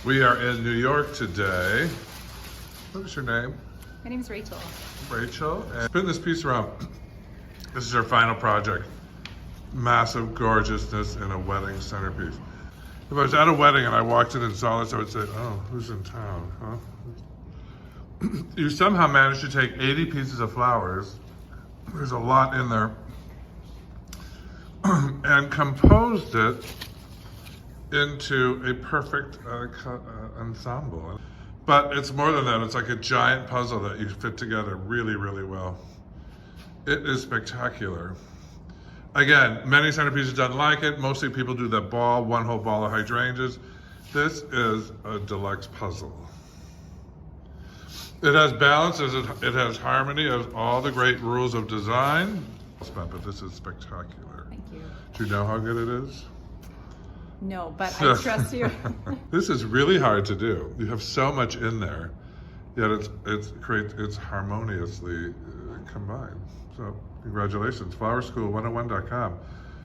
We are in New York today. What is your name? My name is Rachel. Rachel. And spin this piece around. This is our final project. Massive gorgeousness in a wedding centerpiece. If I was at a wedding and I walked in and saw this, I would say, oh, who's in town, huh? You somehow managed to take 80 pieces of flowers, there's a lot in there, and composed it into a perfect ensemble. But it's more than that. It's like a giant puzzle that you fit together really, really well. It is spectacular. Again, many centerpieces don't like it. Mostly people do that ball, one whole ball of hydrangeas. This is a deluxe puzzle. It has balance, it has harmony, it has all the great rules of design. But this is spectacular. Thank you. Do you know how good it is? No, but I trust you. This is really hard to do. You have so much in there, yet it's harmoniously combined. So congratulations, flowerschool101.com.